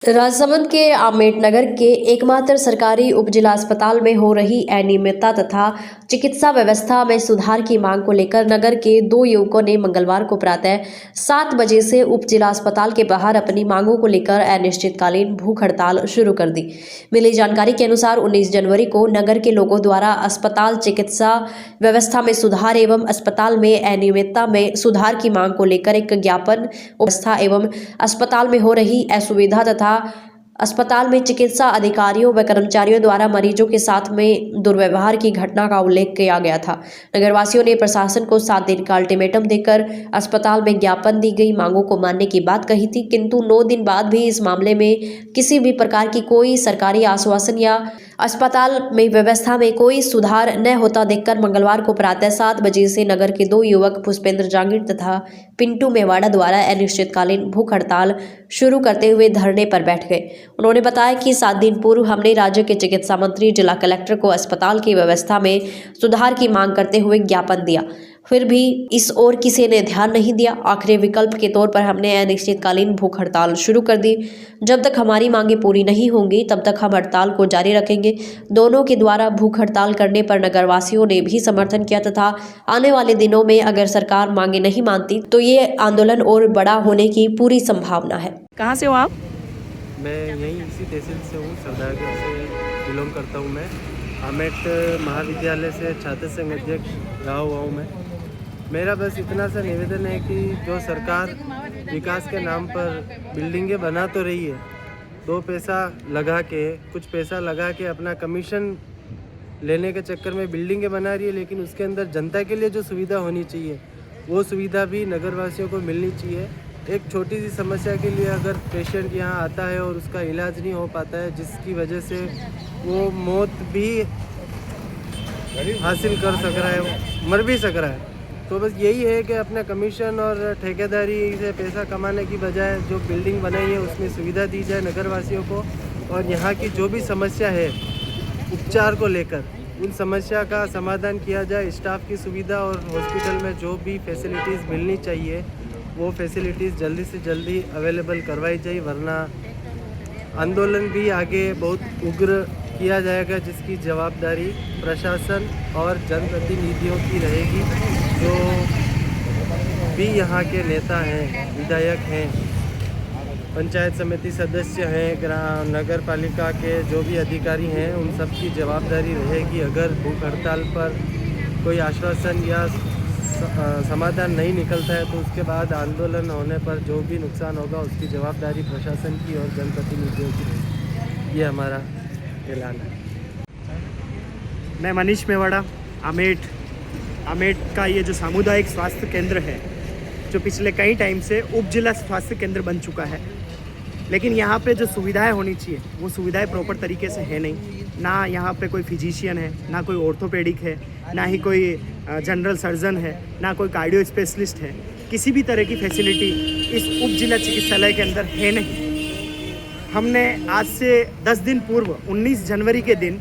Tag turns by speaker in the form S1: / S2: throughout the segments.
S1: राजसमंद के आम्बेडकर के एकमात्र सरकारी उप जिला अस्पताल में हो रही अनियमितता तथा चिकित्सा व्यवस्था में सुधार की मांग को लेकर नगर के दो युवकों ने मंगलवार को प्रातः 7 बजे से उप जिला अस्पताल के बाहर अपनी मांगों को लेकर अनिश्चितकालीन भूख हड़ताल शुरू कर दी। मिली जानकारी के अनुसार 19 जनवरी को नगर के लोगों द्वारा अस्पताल चिकित्सा व्यवस्था में सुधार एवं अस्पताल में अनियमितता में सुधार की मांग को लेकर एक ज्ञापन व्यवस्था एवं अस्पताल में हो रही असुविधा तथा अस्पताल में चिकित्सा अधिकारियों व कर्मचारियों द्वारा मरीजों के साथ में दुर्व्यवहार की घटना का उल्लेख किया गया था। नगरवासियों ने प्रशासन को 7 दिन का अल्टीमेटम देकर अस्पताल में ज्ञापन दी गई मांगों को मानने की बात कही थी, किंतु 9 दिन बाद भी इस मामले में किसी भी प्रकार की कोई सरकारी आश्वासन या अस्पताल में व्यवस्था में कोई सुधार न होता देखकर मंगलवार को प्रातः 7 बजे से नगर के दो युवक पुष्पेंद्र जांगीर तथा पिंटू मेवाड़ा द्वारा अनिश्चितकालीन भूख हड़ताल शुरू करते हुए धरने पर बैठ गए। उन्होंने बताया कि 7 दिन पूर्व हमने राज्य के चिकित्सा मंत्री जिला कलेक्टर को अस्पताल की व्यवस्था में सुधार की मांग करते हुए ज्ञापन दिया, फिर भी इस ओर किसी ने ध्यान नहीं दिया। आखिरी विकल्प के तौर पर हमने अनिश्चितकालीन भूख हड़ताल शुरू कर दी। जब तक हमारी मांगें पूरी नहीं होंगी तब तक हम हड़ताल को जारी रखेंगे। दोनों के द्वारा भूख हड़ताल करने पर नगरवासियों ने भी समर्थन किया तथा आने वाले दिनों में अगर सरकार मांगे नहीं मानती तो ये आंदोलन और बड़ा होने की पूरी संभावना है।
S2: कहाँ से हो आप?
S3: मैं यहीं इसी तहसील से हूँ, सरदारगढ़ से बिलोंग करता हूँ। मैं आमेट महाविद्यालय से छात्र संघ अध्यक्ष रहा हुआ हूँ। मैं मेरा बस इतना सा निवेदन है कि जो सरकार विकास के नाम पर बिल्डिंगें बना तो रही है, कुछ पैसा लगा के अपना कमीशन लेने के चक्कर में बिल्डिंगें बना रही है, लेकिन उसके अंदर जनता के लिए जो सुविधा होनी चाहिए वो सुविधा भी नगरवासियों को मिलनी चाहिए। एक छोटी सी समस्या के लिए अगर पेशेंट यहाँ आता है और उसका इलाज नहीं हो पाता है, जिसकी वजह से वो मौत भी हासिल कर सक रहा है, मर भी सक रहा है, तो बस यही है कि अपना कमीशन और ठेकेदारी से पैसा कमाने की बजाय जो बिल्डिंग बनाई है उसमें सुविधा दी जाए नगरवासियों को, और यहाँ की जो भी समस्या है उपचार को लेकर उन समस्या का समाधान किया जाए। स्टाफ की सुविधा और हॉस्पिटल में जो भी फैसिलिटीज़ मिलनी चाहिए वो फैसिलिटीज़ जल्दी से जल्दी अवेलेबल करवाई जाए, वरना आंदोलन भी आगे बहुत उग्र किया जाएगा, जिसकी जवाबदारी प्रशासन और जनप्रतिनिधियों की रहेगी। जो भी यहाँ के नेता हैं, विधायक हैं, पंचायत समिति सदस्य हैं, नगर पालिका के जो भी अधिकारी हैं, उन सब की जवाबदारी रहेगी। अगर भूख हड़ताल पर कोई आश्वासन या समाधान नहीं निकलता है तो उसके बाद आंदोलन होने पर जो भी नुकसान होगा उसकी जवाबदारी प्रशासन की और जनप्रतिनिधियों की रहेगी। ये हमारा ऐलान है।
S2: मैं मनीष मेवाड़ा, आमेट का ये जो सामुदायिक स्वास्थ्य केंद्र है जो पिछले कई टाइम से उप जिला स्वास्थ्य केंद्र बन चुका है, लेकिन यहाँ पे जो सुविधाएं होनी चाहिए वो सुविधाएं प्रॉपर तरीके से है नहीं। ना यहाँ पे कोई फिजिशियन है, ना कोई ऑर्थोपेडिक है, ना ही कोई जनरल सर्जन है, ना कोई कार्डियो स्पेशलिस्ट है। किसी भी तरह की फैसिलिटी इस उप जिला चिकित्सालय के अंदर है नहीं। हमने आज से 10 दिन पूर्व 19 जनवरी के दिन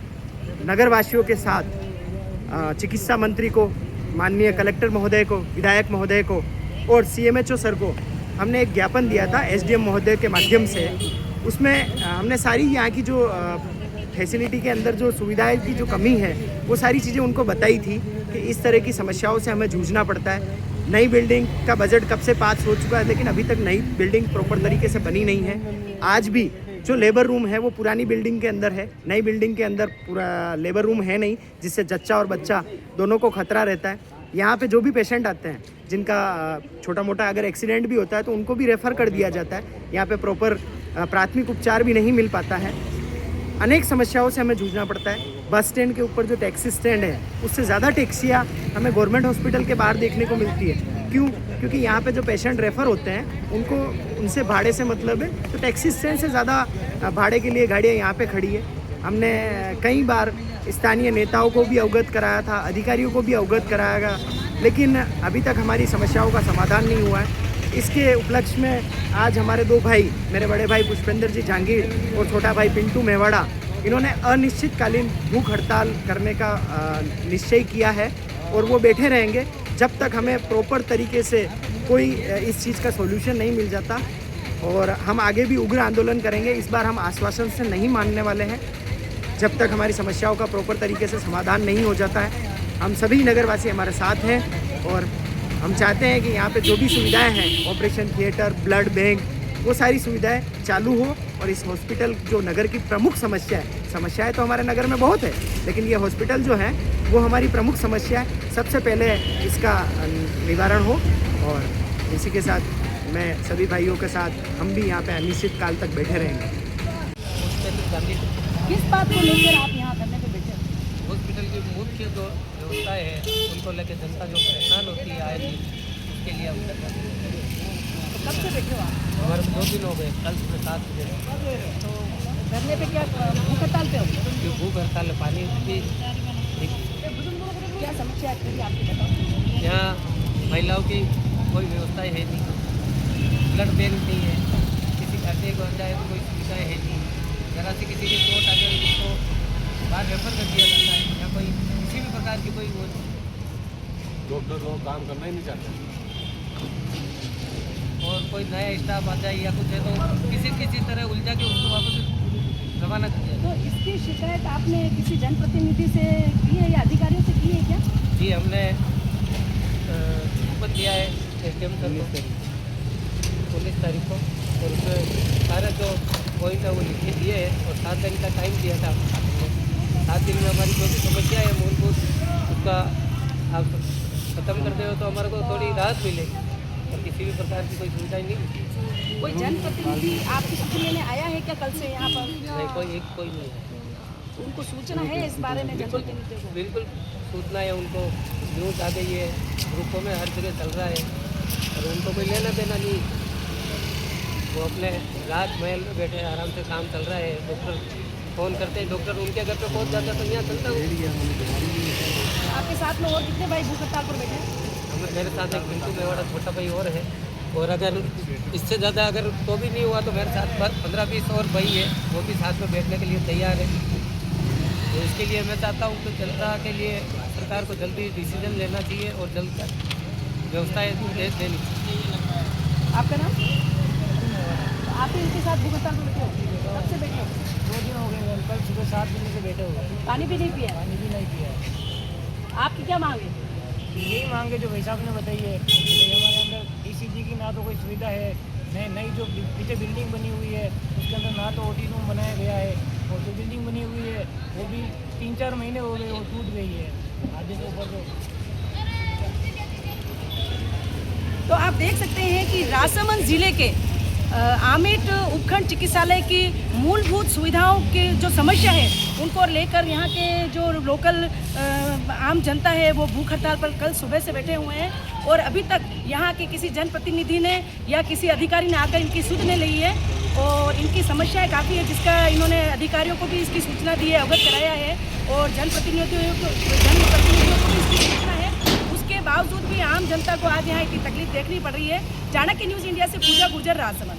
S2: नगरवासियों के साथ चिकित्सा मंत्री को, माननीय कलेक्टर महोदय को, विधायक महोदय को और CMHO सर को हमने एक ज्ञापन दिया था SDM महोदय के माध्यम से। उसमें हमने सारी यहाँ की जो फैसिलिटी के अंदर जो सुविधाएं की जो कमी है वो सारी चीज़ें उनको बताई थी कि इस तरह की समस्याओं से हमें जूझना पड़ता है। नई बिल्डिंग का बजट कब से पास हो चुका है, लेकिन अभी तक नई बिल्डिंग प्रॉपर तरीके से बनी नहीं है। आज भी जो लेबर रूम है वो पुरानी बिल्डिंग के अंदर है, नई बिल्डिंग के अंदर पूरा लेबर रूम है नहीं, जिससे जच्चा और बच्चा दोनों को खतरा रहता है। यहाँ पे जो भी पेशेंट आते हैं जिनका छोटा मोटा अगर एक्सीडेंट भी होता है तो उनको भी रेफ़र कर दिया जाता है। यहाँ पे प्रॉपर प्राथमिक उपचार भी नहीं मिल पाता है। अनेक समस्याओं से हमें जूझना पड़ता है। बस स्टैंड के ऊपर जो टैक्सी स्टैंड है उससे ज़्यादा टैक्सियाँ हमें गवर्नमेंट हॉस्पिटल के बाहर देखने को मिलती है। क्यों? क्योंकि यहाँ पे जो पेशेंट रेफ़र होते हैं उनको उनसे भाड़े से मतलब है, तो टैक्सी स्टैंड से ज़्यादा भाड़े के लिए गाड़ियाँ यहाँ पे खड़ी है। हमने कई बार स्थानीय नेताओं को भी अवगत कराया था, अधिकारियों को भी अवगत कराया गया, लेकिन अभी तक हमारी समस्याओं का समाधान नहीं हुआ है। इसके उपलक्ष्य में आज हमारे 2 भाई, मेरे बड़े भाई पुष्पेंद्र जी जांगीर और छोटा भाई पिंटू मेवाड़ा, इन्होंने अनिश्चितकालीन भूख हड़ताल करने का निश्चय किया है और वो बैठे रहेंगे जब तक हमें प्रॉपर तरीके से कोई इस चीज़ का सॉल्यूशन नहीं मिल जाता। और हम आगे भी उग्र आंदोलन करेंगे। इस बार हम आश्वासन से नहीं मानने वाले हैं जब तक हमारी समस्याओं का प्रॉपर तरीके से समाधान नहीं हो जाता है। हम सभी नगरवासी हमारे साथ हैं और हम चाहते हैं कि यहाँ पे जो भी सुविधाएं हैं, ऑपरेशन थिएटर, ब्लड बैंक, वो सारी सुविधाएं चालू हो और इस हॉस्पिटल जो नगर की प्रमुख समस्याएं तो हमारे नगर में बहुत है, लेकिन ये हॉस्पिटल जो है वो हमारी प्रमुख समस्या है। सबसे पहले इसका निवारण हो और इसी के साथ मैं सभी भाइयों के साथ हम भी यहाँ पे अनिश्चित काल तक बैठे रहेंगे।
S4: किस बात को लेकर आप यहाँ धरने पे बैठे हो?
S5: हॉस्पिटल की मुख्य जो व्यवस्थाएं हैं उनको लेकर जनता जो परेशान होती है आए दिन, उसके लिए हम धरना दे रहे हैं।
S4: तो कब से बैठे हो आप?
S5: हमारे 2 दिन हो गए, कल सुबह 7 बजे।
S4: तो धरने पे क्या भूख हड़ताल पे हो?
S5: जो भूख हड़ताल है, पानी की
S4: क्या समस्या है एक्चुअली आपकी बताओ?
S5: यहाँ महिलाओं की कोई व्यवस्थाएं है नहीं, ब्लड बैंक नहीं है, किसी खाते को जाए तो कोई सुविधाएँ है नहीं, जरा से किसी की चोट आ जाए उसको बाहर रेफर कर दिया जाता है या कोई किसी भी प्रकार की कोई वो
S6: डॉक्टर लोग काम करना ही नहीं चाहते।
S5: और कोई नया स्टाफ आ जाए या कुछ है तो किसी तरह उलझा के उसको वापस रवाना कर दिया।
S4: तो इसकी शिकायत आपने किसी जनप्रतिनिधि से की है या अधिकारियों से की है क्या?
S5: जी, हमने ऊपर दिया है एसडीएम सर को 19 तारीख को, और उसमें सारे जो पॉइंट है वो लिख के दिए हैं और 7 दिन का टाइम दिया था। 7 दिन में हमारी जो भी समस्या है मूलभूत उसका आप ख़त्म कर दे तो हमारे को थोड़ी राहत मिलेगी, और किसी भी प्रकार की कोई सुविधा नहीं।
S4: कोई जनप्रतिनिधि आपकी सूचना लेने आया है क्या कल से यहाँ पर?
S5: नहीं, कोई नहीं है।
S4: उनको सूचना है इस बारे में जनप्रतिनिधियों को?
S5: बिल्कुल सूचना है उनको, न्यूज़ आ गई है, ग्रुपों में हर जगह चल रहा है, और उनको कोई लेना देना नहीं। वो अपने रात महल में बैठे आराम से काम चल रहा है। डॉक्टर फ़ोन करते हैं, डॉक्टर उनके घर पे पहुंच जाता है तो यहाँ चलता हूँ।
S4: आपके साथ में और कितने भाई भूख हड़ताल पर बैठे हैं?
S5: मेरे साथ एक पिंटू मेवाड़ा छोटा भाई और है, और अगर इससे ज़्यादा अगर तो भी नहीं हुआ तो मेरे साथ 15-20 और भाई है, वो भी साथ में बैठने के लिए तैयार है। तो इसके लिए मैं चाहता हूँ कि जनता के लिए सरकार को जल्दी डिसीजन लेना चाहिए और जल्द व्यवस्थाएँ देनी चाहिए।
S4: आपका नाम? तो आप भी इनके साथ भूख हड़ताल पर बैठे हो? कब से बैठे हो?
S5: 2 दिन हो गए, कल सुबह 7 बजे से बैठे हुए हैं,
S4: पानी भी नहीं पिया?
S5: पानी भी नहीं पिया।
S4: आपकी क्या मांग है?
S7: यही मांगे जो भाई साहब ने बताई है कि हमारे अंदर ईसीजी की ना तो कोई सुविधा है, नई जो पीछे बिल्डिंग बनी हुई है उसके अंदर ना तो ओटी रूम बनाया गया है, और जो बिल्डिंग बनी हुई है वो भी 3-4 महीने हो गए, वो टूट गई है आधे से ऊपर।
S4: तो आप देख सकते हैं कि राजसमंद जिले के आमेट उपखंड चिकित्सालय की मूलभूत सुविधाओं की जो समस्या है उनको लेकर यहाँ के जो लोकल आम जनता है वो भूख हड़ताल पर कल सुबह से बैठे हुए हैं, और अभी तक यहाँ के किसी जनप्रतिनिधि ने या किसी अधिकारी ने आकर इनकी सुध नहीं ली है, और इनकी समस्याएं काफ़ी है जिसका इन्होंने अधिकारियों को भी इसकी सूचना दी है, अवगत कराया है, और जनप्रतिनिधियों को भी इसकी सूचना है। उसके बावजूद भी आम जनता को आज यहाँ इतनी तकलीफ देखनी पड़ रही है। चाणक्य न्यूज़ इंडिया से पूजा गुर्जर, राजसमंद।